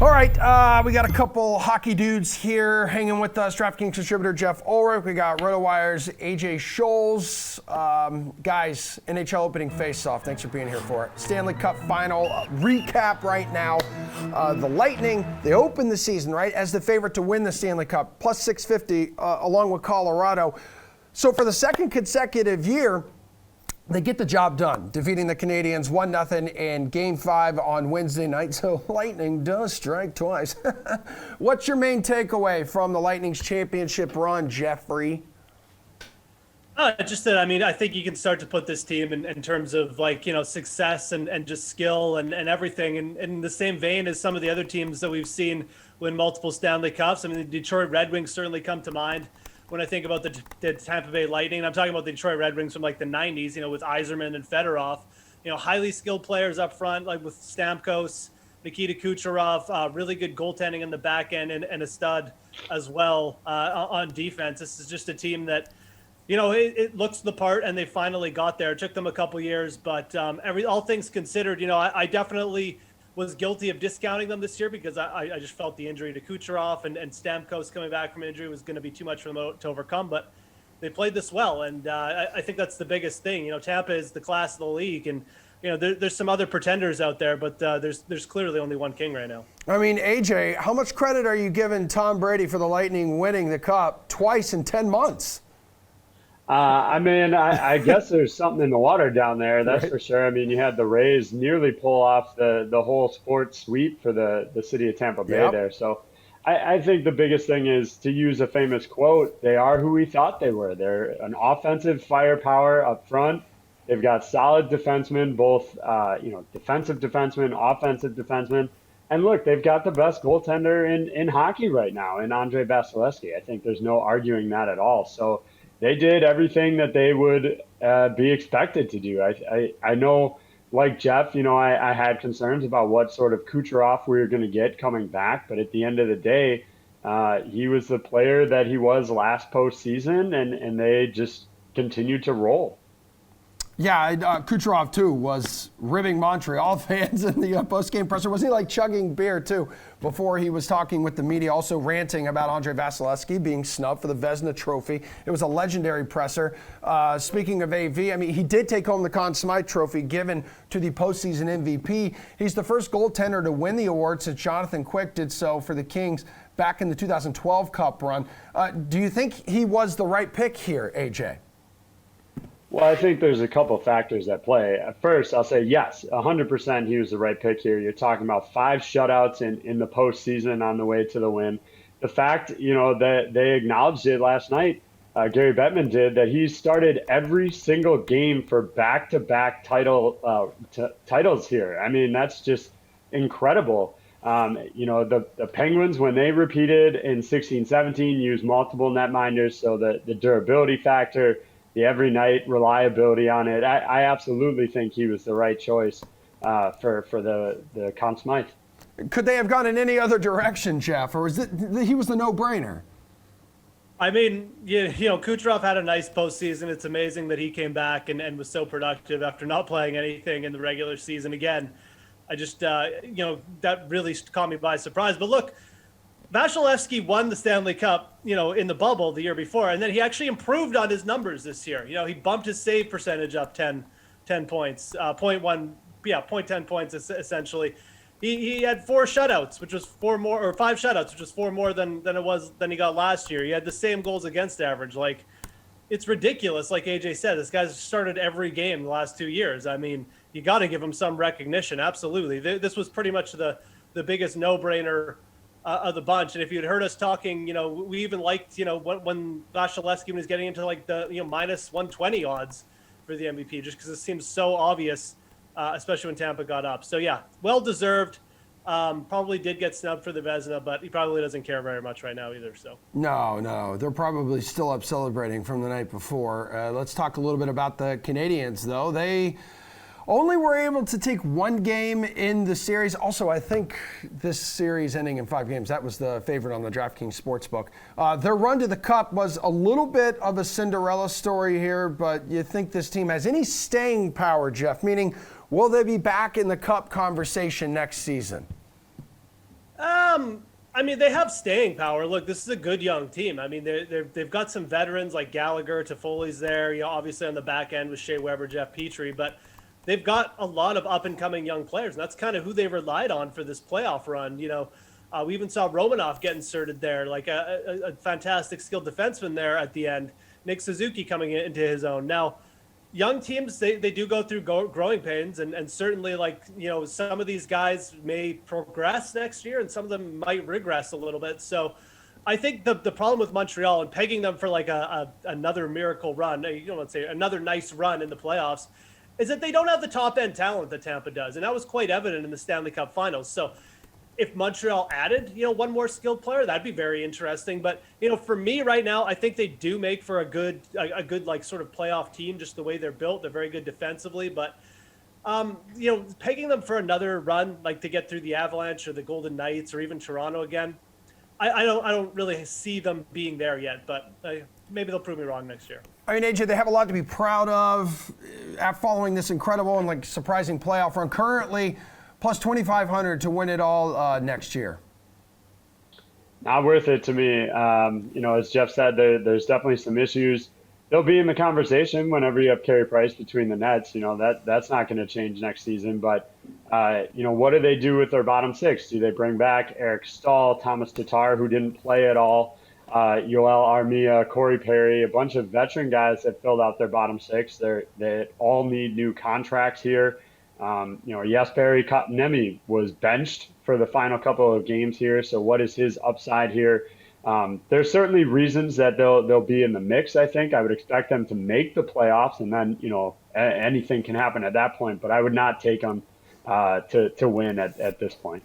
All right, we got a couple hockey dudes here hanging with us. DraftKings contributor Geoff Ulrich. We got Rotowire's AJ Scholz. Guys, NHL opening face-off. Thanks for being here for it. Stanley Cup final recap right now. The Lightning, they opened the season, right, as the favorite to win the Stanley Cup, plus 650 along with Colorado. So for the second consecutive year, they get the job done, defeating the Canadiens 1-0 in Game 5 on Wednesday night. So Lightning does strike twice. What's your main takeaway from the Lightning's championship run, Jeffrey? Just that, I think you can start to put this team in terms of success and just skill and everything. And in the same vein as some of the other teams that we've seen win multiple Stanley Cups. The Detroit Red Wings certainly come to mind when I think about the Tampa Bay Lightning. I'm talking about the Detroit Red Wings from the 90s, with Yzerman and Fedorov, highly skilled players up front, like with Stamkos, Nikita Kucherov, really good goaltending in the back end and a stud as well on defense. This is just a team that, it looks the part, and they finally got there. It took them a couple years, but all things considered, I definitely was guilty of discounting them this year because I just felt the injury to Kucherov and Stamkos coming back from injury was going to be too much for them to overcome. But they played this well, and I think that's the biggest thing. Tampa is the class of the league, and there's some other pretenders out there, but there's clearly only one king right now. AJ, how much credit are you giving Tom Brady for the Lightning winning the Cup twice in 10 months? I guess there's something in the water down there, that's right. For sure. You had the Rays nearly pull off the whole sports sweep for the city of Tampa Bay there. So I think the biggest thing is, to use a famous quote, they are who we thought they were. They're an offensive firepower up front. They've got solid defensemen, both defensive defensemen, offensive defensemen. And look, they've got the best goaltender in hockey right now in Andrei Vasilevskiy. I think there's no arguing that at all. So they did everything that they would be expected to do. I know, like Geoff, I had concerns about what sort of Kucherov we were going to get coming back. But at the end of the day, he was the player that he was last postseason, and they just continued to roll. Yeah, Kucherov, too, was ribbing Montreal fans in the post-game presser. Wasn't he chugging beer, too, before he was talking with the media, also ranting about Andrei Vasilevskiy being snubbed for the Vezina Trophy. It was a legendary presser. Speaking of AV, he did take home the Conn Smythe Trophy given to the postseason MVP. He's the first goaltender to win the award since Jonathan Quick did so for the Kings back in the 2012 Cup run. Do you think he was the right pick here, AJ? Well, I think there's a couple factors at play. At first, I'll say yes, 100% he was the right pick here. You're talking about 5 shutouts in the postseason on the way to the win. The fact, that they acknowledged it last night, Gary Bettman did, that he started every single game for back-to-back titles here. That's just incredible. The Penguins, when they repeated in 16-17, used multiple netminders, so the durability factor, the every night reliability on it. I absolutely think he was the right choice for the Conn Smythe. Could they have gone in any other direction, Geoff, or he was the no-brainer? Kucherov had a nice postseason. It's amazing that he came back and was so productive after not playing anything in the regular season. Again, I just, that really caught me by surprise. But look, Vasilevskiy won the Stanley Cup, in the bubble the year before, and then he actually improved on his numbers this year. He bumped his save percentage up 10 points, 0.10 points essentially. He had 4 shutouts, which was 4 more, or 5 shutouts, which was 4 more than he got last year. He had the same goals against average. It's ridiculous. Like AJ said, this guy's started every game the last 2 years. You got to give him some recognition. Absolutely. This was pretty much the biggest no-brainer of the bunch. And if you'd heard us talking, we even liked, when Vasilevskiy was getting into the, minus 120 odds for the MVP, just because it seems so obvious, especially when Tampa got up. So yeah, well-deserved. Probably did get snubbed for the Vezina, but he probably doesn't care very much right now either. So No. They're probably still up celebrating from the night before. Let's talk a little bit about the Canadiens, though. They only were able to take 1 game in the series. Also, I think this series ending in 5 games, that was the favorite on the DraftKings Sportsbook. Their run to the Cup was a little bit of a Cinderella story here, but you think this team has any staying power, Geoff? Meaning, Will they be back in the Cup conversation next season? I mean, they have staying power. Look, this is a good young team. I mean, they've got some veterans like Gallagher, Toffoli's there. Obviously on the back end with Shea Weber, Jeff Petrie, but they've got a lot of up and coming young players, and that's kind of who they relied on for this playoff run. We even saw Romanov get inserted there, like a fantastic skilled defenseman there at the end. Nick Suzuki coming into his own. Now, young teams, they do go through growing pains, and certainly, some of these guys may progress next year and some of them might regress a little bit. So I think the problem with Montreal and pegging them for like another miracle run, let's say another nice run in the playoffs, is that they don't have the top end talent that Tampa does. And that was quite evident in the Stanley Cup finals. So if Montreal added, one more skilled player, that'd be very interesting. But, for me right now, I think they do make for a good like sort of playoff team, just the way they're built. They're very good defensively, but, pegging them for another run, like to get through the Avalanche or the Golden Knights or even Toronto again, I don't really see them being there yet, but maybe they'll prove me wrong next year. I mean, AJ, they have a lot to be proud of following this incredible and surprising playoff run. Currently, plus 2,500 to win it all next year. Not worth it to me. As Geoff said, there's definitely some issues. They'll be in the conversation whenever you have Carey Price between the nets. That's not going to change next season. But, what do they do with their bottom six? Do they bring back Eric Stahl, Thomas Tatar, who didn't play at all, Yoel Armia, Corey Perry, a bunch of veteran guys that filled out their bottom six? They all need new contracts here. Jesperi Kotkaniemi was benched for the final couple of games here. So what is his upside here? There's certainly reasons that they'll be in the mix. I think I would expect them to make the playoffs, and then anything can happen at that point. But I would not take them to win at this point.